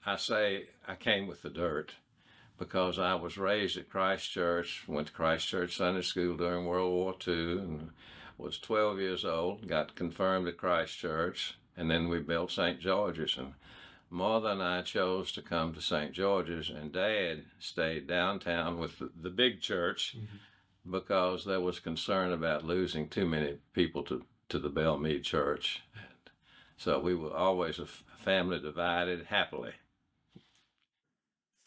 I say I came with the dirt because I was raised at Christ Church, went to Christ Church Sunday School during World War II, and was 12 years old, got confirmed at Christ Church, and then we built St. George's. And Mother and I chose to come to St. George's, and Dad stayed downtown with the big church because there was concern about losing too many people to the Belmead Church. And so we were always a family divided happily.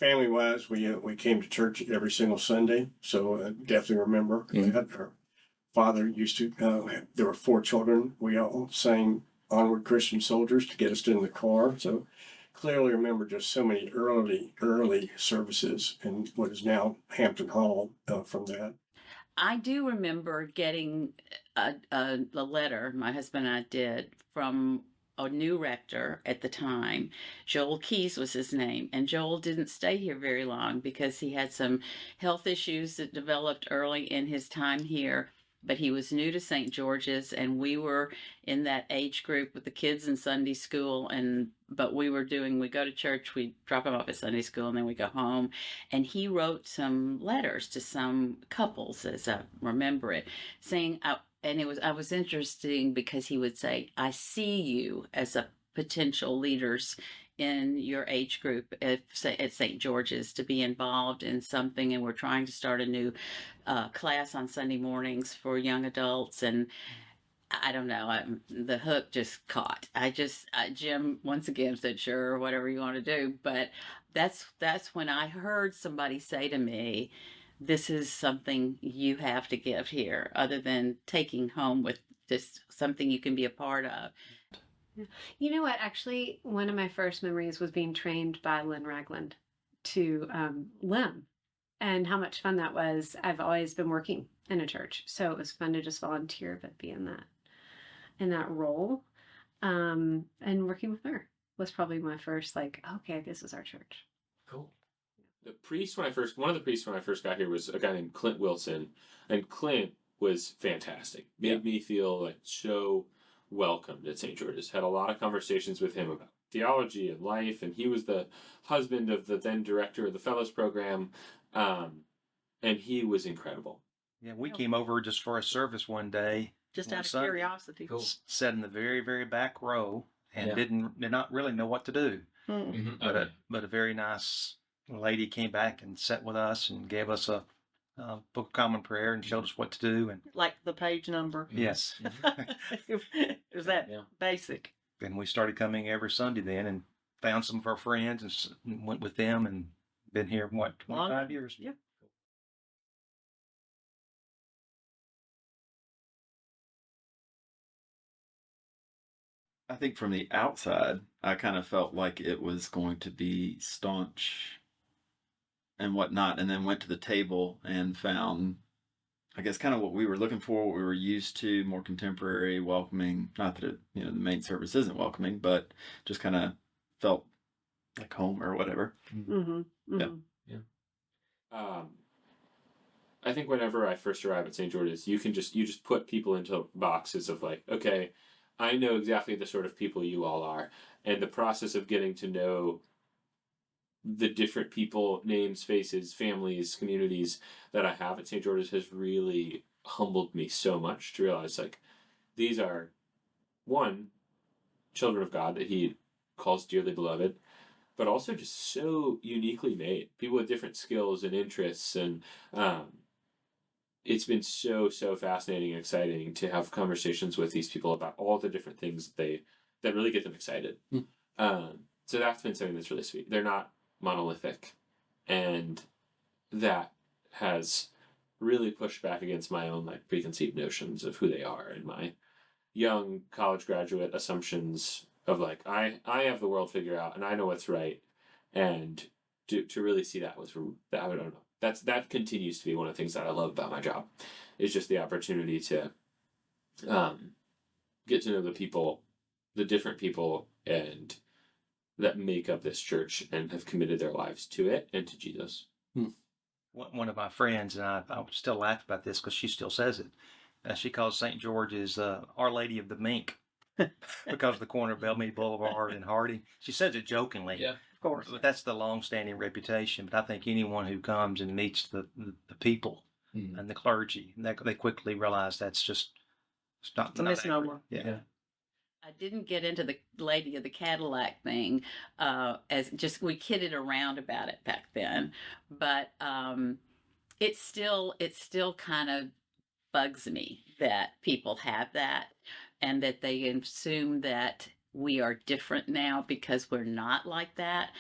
Family-wise, we came to church every single Sunday, so I definitely remember that. Our father used to, there were 4 children. We all sang Onward Christian Soldiers to get us in the car. So clearly remember just so many early services in what is now Hampton Hall from that. I do remember getting a letter, my husband and I did, from a new rector at the time. Joel Keyes was his name, and Joel didn't stay here very long because he had some health issues that developed early in his time here. But he was new to St. George's, and we were in that age group with the kids in Sunday school. But we go to church, we drop him off at Sunday school, and then we go home. And he wrote some letters to some couples, as I remember it, saying, I was interesting because he would say, I see you as a potential leaders in your age group at St. George's to be involved in something, and we're trying to start a new class on Sunday mornings for young adults. And I don't know, the hook just caught. Jim once again said, sure, whatever you want to do. But that's when I heard somebody say to me, this is something you have to give here, other than taking home with just something you can be a part of. You know what? Actually, one of my first memories was being trained by Lynn Ragland to Lynn, and how much fun that was. I've always been working in a church, so it was fun to just volunteer, but be in that role. And working with her was probably my first, okay, this is our church. Cool. The priest one of the priests when I first got here was a guy named Clint Wilson, and Clint was fantastic. Made me feel like so welcomed at St. George's. Had a lot of conversations with him about theology and life, and he was the husband of the then director of the Fellows Program, and he was incredible. Yeah, we came over just for a service one day. Just out of curiosity. Cool. Sat in the very, very back row and did not really know what to do. Mm-hmm. But a very nice lady came back and sat with us and gave us a Book of Common Prayer and showed us what to do. And like the page number. Yes. It was that basic. And we started coming every Sunday then and found some of our friends and went with them and been here, 25 years? Yeah. I think from the outside, I kind of felt like it was going to be staunch and whatnot, and then went to the table and found, I guess, kind of what we were looking for, what we were used to, more contemporary, welcoming. Not that the main service isn't welcoming, but just kind of felt like home or whatever. Mm-hmm. Mm-hmm. Yeah. I think whenever I first arrive at St. George's, you just put people into boxes of like, okay, I know exactly the sort of people you all are, and the process of getting to know the different people, names, faces, families, communities that I have at St. George's has really humbled me so much to realize, like, these are, one, children of God that he calls dearly beloved, but also just so uniquely made. People with different skills and interests, and it's been so fascinating and exciting to have conversations with these people about all the different things that really get them excited. So that's been something that's really sweet. They're not monolithic, and that has really pushed back against my own like preconceived notions of who they are and my young college graduate assumptions of like I have the world figured out and I know what's right, and to really see that I don't know. That continues to be one of the things that I love about my job, is just the opportunity to get to know the people, the different people, and that make up this church and have committed their lives to it and to Jesus. One of my friends, and I still laugh about this because she still says it. She calls St. George's Our Lady of the Mink. because of the corner of Bellmead Boulevard and Hardy. She says it jokingly. Yeah, Of course. But that's the long-standing reputation. But I think anyone who comes and meets the people Mhm. and the clergy, they quickly realize that's just it's not It's a not misnomer. accurate. Yeah. I didn't get into the lady of the Cadillac thing, as just we kidded around about it back then, but it still kind of bugs me that people have that, and that they assume that we are different now because we're not like that.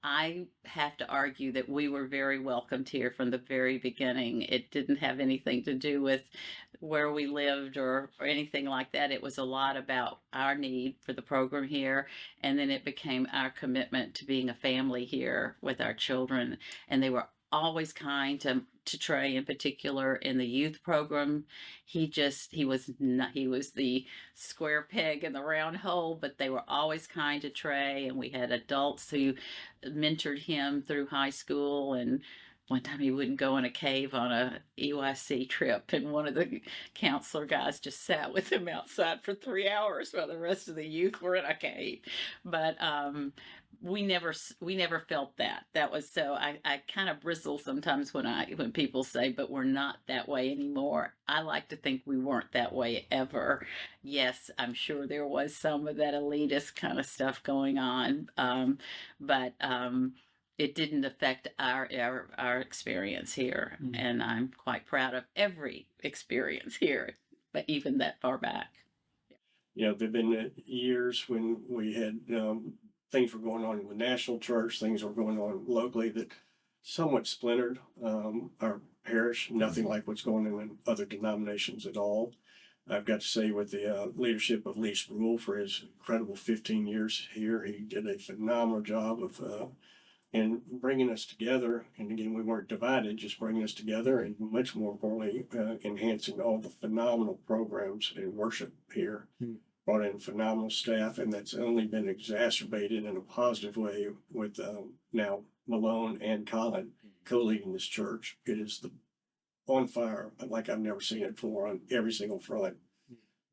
I have to argue that we were very welcomed here from the very beginning. It didn't have anything to do with where we lived or anything like that. It was a lot about our need for the program here. And then it became our commitment to being a family here with our children. And they were always kind to Trey in particular in the youth program. He was not, he was the square peg in the round hole, but they were always kind to Trey. And we had adults who mentored him through high school. And one time he wouldn't go in a cave on a EYC trip, and one of the counselor guys just sat with him outside for 3 hours while the rest of the youth were in a cave. But we never felt that. That was so. I kind of bristle sometimes when people say, "But we're not that way anymore." I like to think we weren't that way ever. Yes, I'm sure there was some of that elitist kind of stuff going on, but it didn't affect our experience here, and I'm quite proud of every experience here, but even that far back. You know, there've been years when we had things were going on in the national church, things were going on locally that somewhat splintered our parish. Nothing like what's going on in other denominations at all. I've got to say, with the leadership of Lee Spruill for his incredible 15 years here, he did a phenomenal job of in bringing us together. And again, we weren't divided, just bringing us together, and much more importantly, enhancing all the phenomenal programs in worship here. Brought in phenomenal staff, and that's only been exacerbated in a positive way with now Malone and Colin co-leading this church. It is on fire like I've never seen it before on every single front.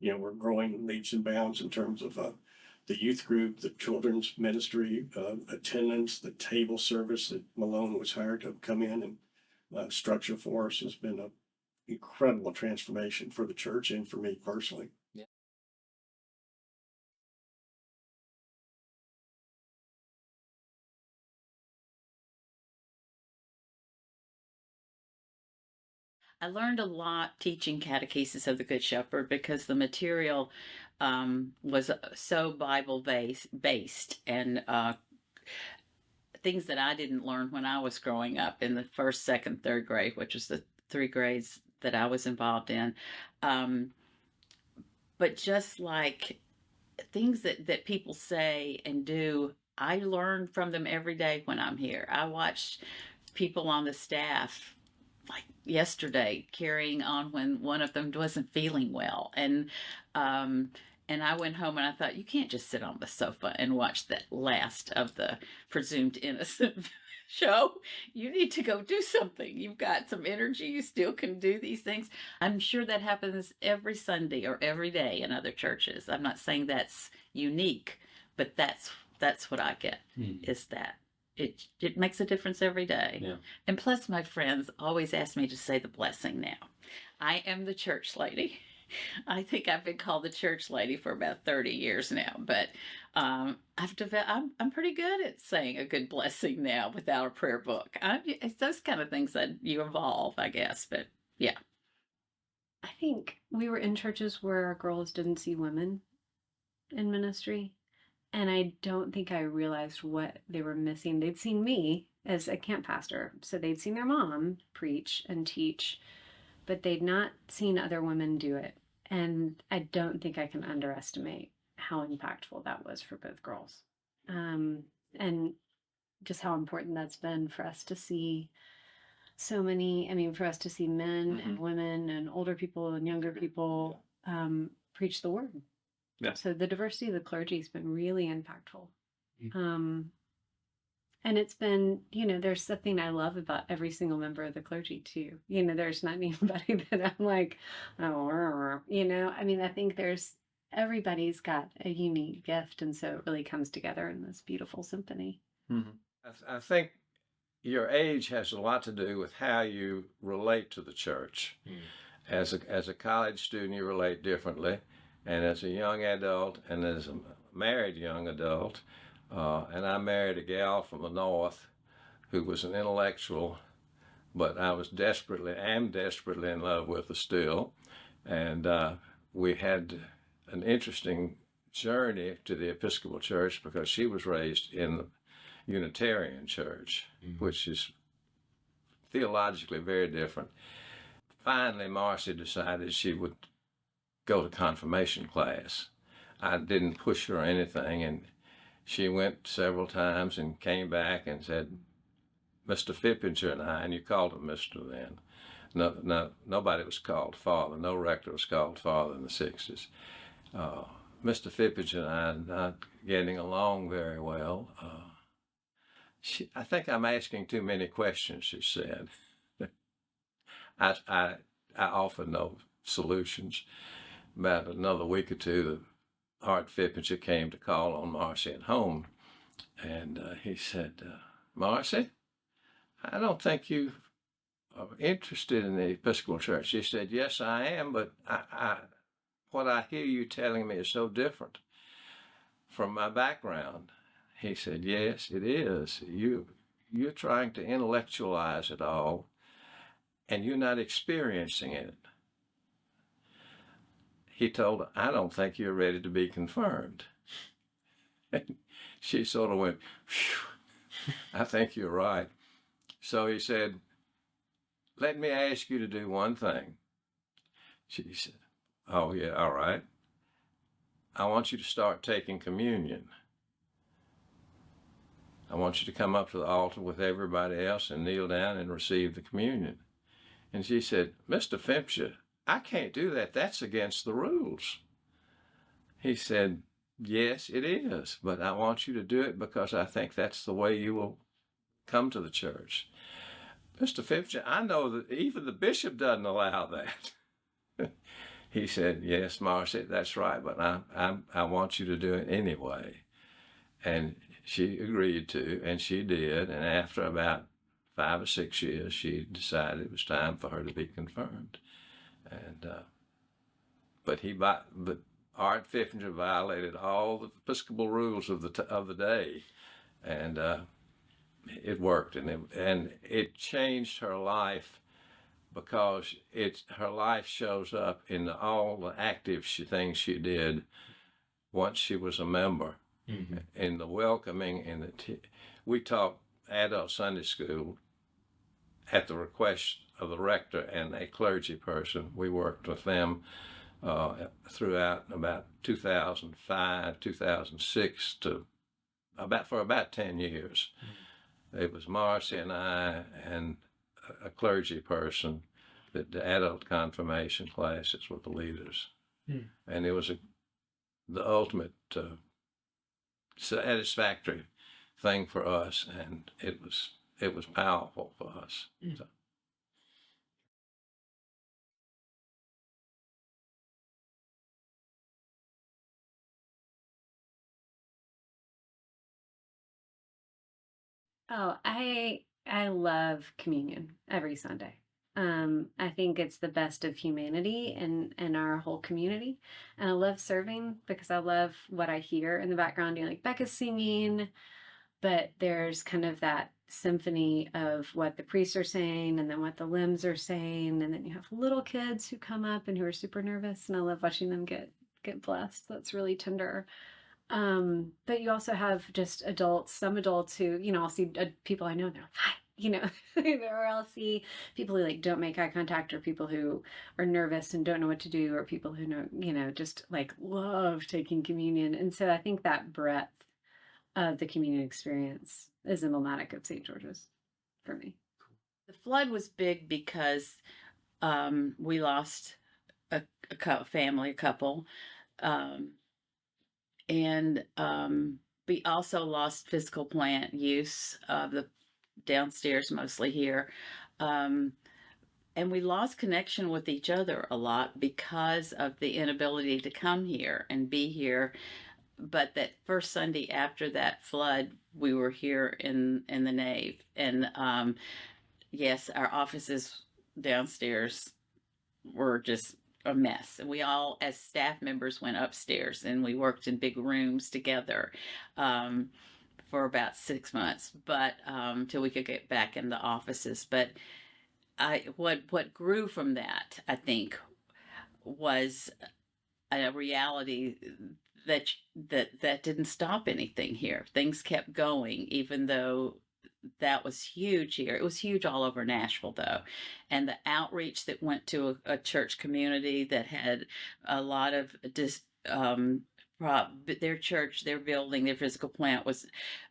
You know, we're growing leaps and bounds in terms of the youth group, the children's ministry, attendance, the table service that Malone was hired to come in and structure for us has been an incredible transformation for the church and for me personally. I learned a lot teaching Catechesis of the Good Shepherd because the material was so Bible based, and things that I didn't learn when I was growing up in the first, second, third grade, which was the 3 grades that I was involved in. But just like things that people say and do, I learn from them every day when I'm here. I watched people on the staff like yesterday carrying on when one of them wasn't feeling well, and I went home and I thought, you can't just sit on the sofa and watch that last of the presumed innocent show. You need to go do something. You've got some energy, you still can do these things. I'm sure that happens every Sunday or every day in other churches. I'm not saying that's unique, but that's what I get, is that it makes a difference every day. Yeah. And plus, my friends always ask me to say the blessing now. I am the church lady. I think I've been called the church lady for about 30 years now, but I'm pretty good at saying a good blessing now without a prayer book. It's those kind of things that you evolve, I guess. But yeah, I think we were in churches where our girls didn't see women in ministry. And I don't think I realized what they were missing. They'd seen me as a camp pastor, so they'd seen their mom preach and teach, but they'd not seen other women do it. And I don't think I can underestimate how impactful that was for both girls. And just how important that's been for us to see so many, for us to see men and women and older people and younger people preach the word. Yeah. So the diversity of the clergy has been really impactful. And it's been, there's something I love about every single member of the clergy too. There's not anybody that I'm like, oh, I think there's everybody's got a unique gift, and so it really comes together in this beautiful symphony. I think your age has a lot to do with how you relate to the church. As a college student, you relate differently, and as a young adult, and as a married young adult, and I married a gal from the north who was an intellectual, but I am desperately in love with her still, and we had an interesting journey to the Episcopal Church because she was raised in the Unitarian Church, which is theologically very different. Finally, Marcy decided she would go to confirmation class. I didn't push her or anything, and she went several times and came back and said, Mr. Fippinger and I, and you called him Mr. then. No, nobody was called father. No rector was called father in the 60s. Mr. Fippinger and I are not getting along very well. I think I'm asking too many questions, she said. I offer no solutions. About another week or two, Art Fippinger came to call on Marcy at home, and he said, Marcy, I don't think you are interested in the Episcopal Church. She said, yes, I am, but what I hear you telling me is so different from my background. He said, yes, it is. You're trying to intellectualize it all, and you're not experiencing it. He told her, I don't think you're ready to be confirmed. And she sort of went, phew, I think you're right. So he said, let me ask you to do one thing. She said, oh, yeah, all right. I want you to start taking communion. I want you to come up to the altar with everybody else and kneel down and receive the communion. And she said, Mr. Fippinger, I can't do that. That's against the rules. He said, yes, it is, but I want you to do it because I think that's the way you will come to the church. Mr. Fippinger, I know that even the bishop doesn't allow that. He said, yes, Marcy, that's right, but I want you to do it anyway. And she agreed to, and she did, and after about 5 or 6 years, she decided it was time for her to be confirmed. And but Art Fippinger violated all the Episcopal rules of the day, and it worked, and it changed her life because her life shows up in all the active things she did once she was a member. In the welcoming, we taught adult Sunday school at the request of the rector and a clergy person. We worked with them throughout about 2005, 2006 for about 10 years. It was Marcy and I and a clergy person that the adult confirmation classes were the leaders. And it was the ultimate satisfactory thing for us, and it was powerful for us. So. Oh, I love communion every Sunday. I think it's the best of humanity in our whole community. And I love serving because I love what I hear in the background. You know, like Becca's singing, but there's kind of that symphony of what the priests are saying and then what the limbs are saying. And then you have little kids who come up and who are super nervous. And I love watching them get blessed. That's really tender. But you also have just some adults who, you know, I'll see people I know and they're like, hi, you know, or I'll see people who like don't make eye contact, or people who are nervous and don't know what to do, or people who know, you know, just like love taking communion. And so I think that breadth of the communion experience is emblematic of St. George's for me. The flood was big because we lost a couple. And we also lost physical plant use of the downstairs, mostly here. and we lost connection with each other a lot because of the inability to come here and be here. But that first Sunday after that flood, we were here in the nave, and yes, our offices downstairs were just a mess. And we all, as staff members, went upstairs and we worked in big rooms together for about 6 months, but till we could get back in the offices. But what grew from that, I think, was a reality that didn't stop anything here. Things kept going, even though that was huge here. It was huge all over Nashville, though. And the outreach that went to a church community that had a lot of their church, their building, their physical plant was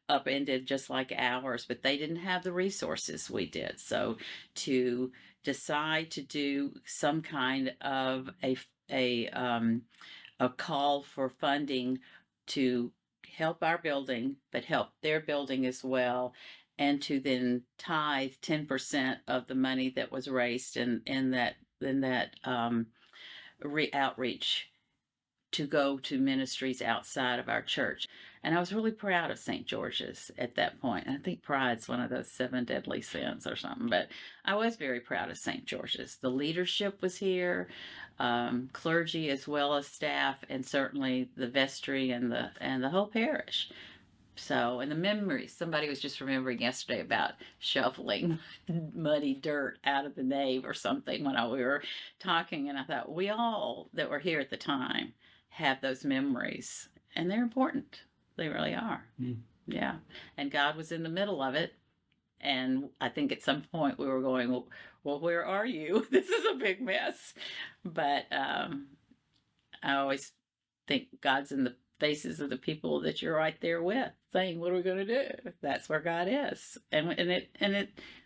upended just like ours, but they didn't have the resources we did. So to decide to do some kind of a call for funding to help our building, but help their building as well, and to then tithe 10% of the money that was raised in that outreach to go to ministries outside of our church. And I was really proud of St. George's at that point. I think pride's one of those 7 deadly sins or something, but I was very proud of St. George's. The leadership was here, clergy as well as staff, and certainly the vestry and the whole parish. So, and the memories, somebody was just remembering yesterday about shoveling muddy dirt out of the nave or something when we were talking, and I thought we all that were here at the time have those memories, and they're important. They really are. Yeah. And God was in the middle of it. And I think at some point we were going, well, where are you? This is a big mess. But I always think God's in the faces of the people that you're right there with, saying, what are we going to do? That's where God is. And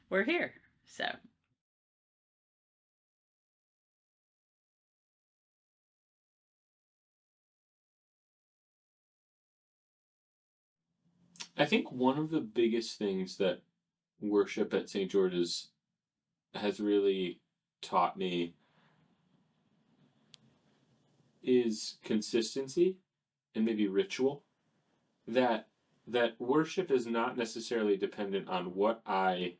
we're here. So. I think one of the biggest things that worship at St. George's has really taught me is consistency and maybe ritual. That worship is not necessarily dependent on what I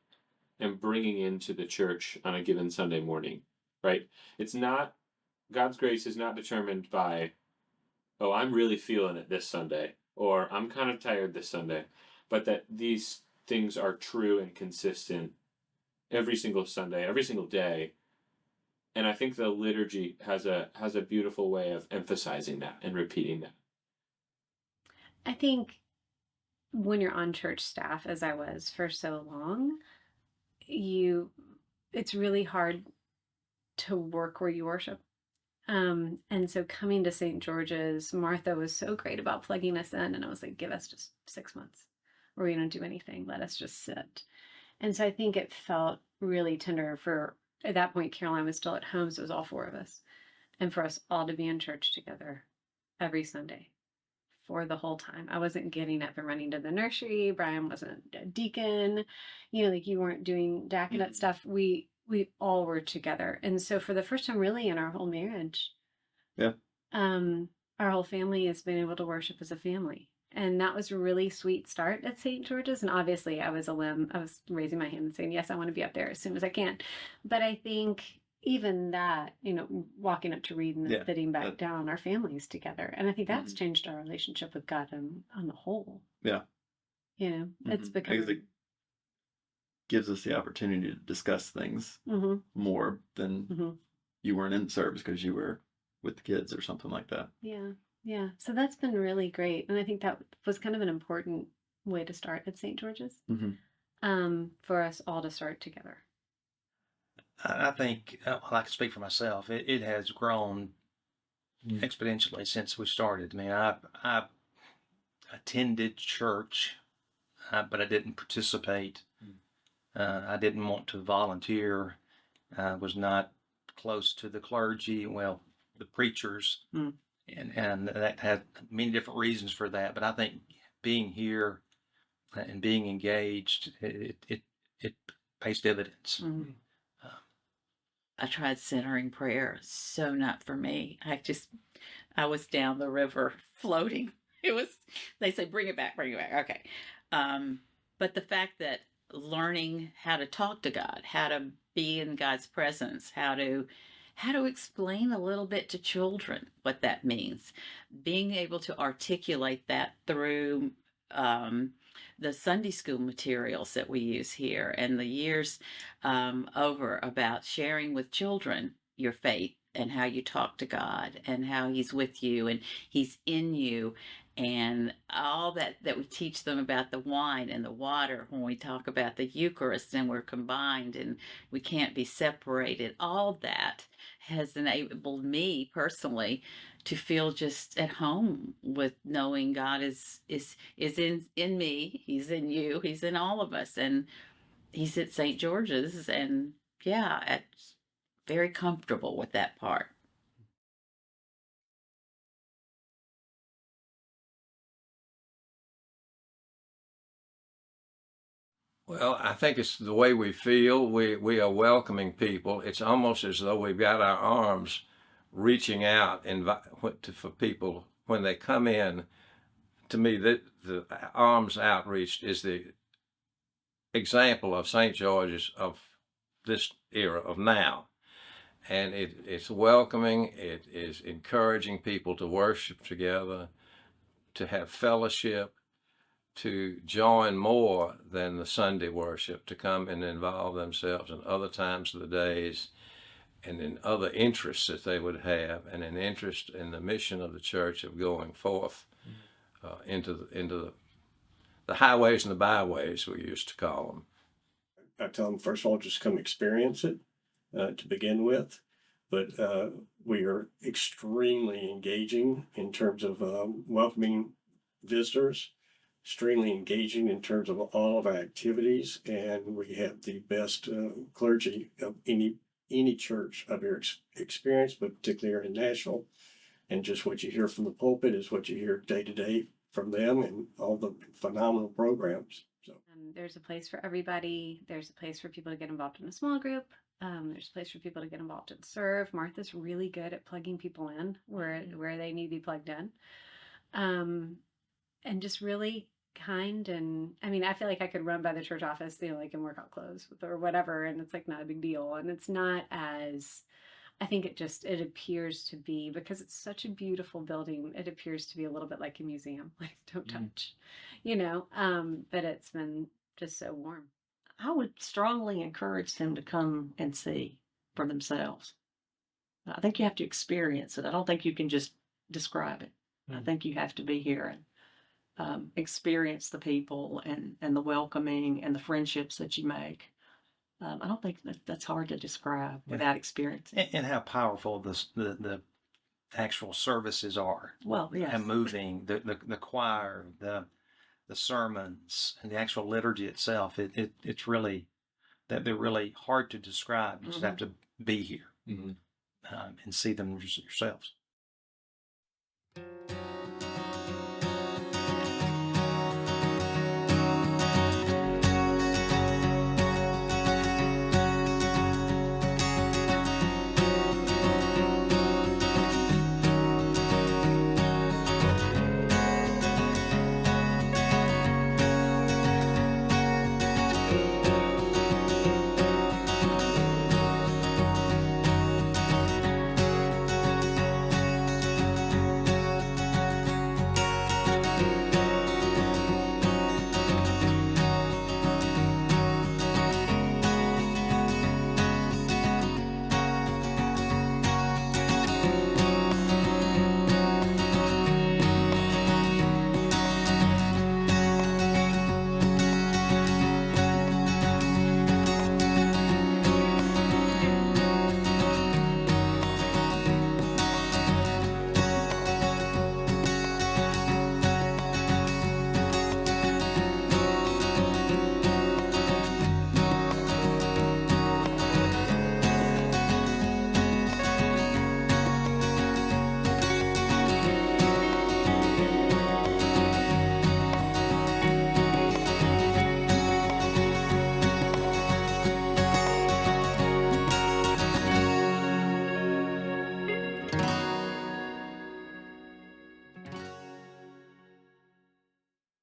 am bringing into the church on a given Sunday morning, right? It's not, God's grace is not determined by, oh, I'm really feeling it this Sunday, or I'm kind of tired this Sunday, but that these things are true and consistent every single Sunday, every single day. And I think the liturgy has a beautiful way of emphasizing that and repeating that. I think when you're on church staff, as I was for so long, it's really hard to work where you worship. And so coming to St. George's, Martha was so great about plugging us in, and I was like, give us just 6 months where we don't do anything. Let us just sit. And so I think it felt really tender at that point, Caroline was still at home, so it was all 4 of us. And for us all to be in church together every Sunday for the whole time. I wasn't getting up and running to the nursery. Bryan wasn't a deacon. Like you weren't doing diaconate stuff. We all were together. And so for the first time really in our whole marriage, our whole family has been able to worship as a family. And that was a really sweet start at St. George's. And obviously I was raising my hand and saying, yes, I want to be up there as soon as I can. But I think even that, walking up to read and then sitting back down, our families together. And I think that's changed our relationship with God on the whole. Yeah. It's become... Because it gives us the opportunity to discuss things more than you weren't in service because you were with the kids or something like that. Yeah. Yeah. So that's been really great. And I think that was kind of an important way to start at St. George's for us all to start together. I think, I can speak for myself, it has grown exponentially since we started. I mean, I attended church, but I didn't participate. I didn't want to volunteer. I was not close to the clergy, the preachers, and that had many different reasons for that. But I think being here and being engaged, it pays dividends. I tried centering prayer. So not for me. I was down the river floating. It was, they say, bring it back, bring it back. Okay. But the fact that learning how to talk to God, how to be in God's presence, how to explain a little bit to children what that means, being able to articulate that through the Sunday school materials that we use here and the years over about sharing with children your faith and how you talk to God and how He's with you and He's in you, and all that we teach them about the wine and the water when we talk about the Eucharist and we're combined and we can't be separated. All that has enabled me personally to feel just at home with knowing God is in me, He's in you, He's in all of us, and He's at St. George's, and yeah, it's very comfortable with that part. Well, I think it's the way we feel. We are welcoming people. It's almost as though we've got our arms reaching out for people when they come in. To me, the arms outreach is the example of St. George's of this era of now. And it's welcoming. It is encouraging people to worship together, to have fellowship, to join more than the Sunday worship, to come and involve themselves in other times of the days and in other interests that they would have, and an interest in the mission of the church of going forth into the highways and the byways, we used to call them. I tell them, first of all, just come experience it to begin with. But we are extremely engaging in terms of welcoming visitors, extremely engaging in terms of all of our activities, and we have the best clergy of any church I've ever experienced, but particularly here in Nashville. And just what you hear from the pulpit is what you hear day to day from them, and all the phenomenal programs. So there's a place for everybody. There's a place for people to get involved in a small group. There's a place for people to get involved and serve. Martha's really good at plugging people in where they need to be plugged in. And just really kind. And I mean, I feel like I could run by the church office, like in workout clothes or whatever, and it's like not a big deal. And it's not as, I think it appears to be, because it's such a beautiful building, it appears to be a little bit like a museum, like don't touch, but it's been just so warm. I would strongly encourage them to come and see for themselves. I think you have to experience it. I don't think you can just describe it. I think you have to be here and experience the people and the welcoming and the friendships that you make. I don't think that's hard to describe without experience. And how powerful the actual services are. Well, yes. And moving, the choir, the sermons, and the actual liturgy itself. It's really, that they're really hard to describe. You just have to be here and see them yourselves.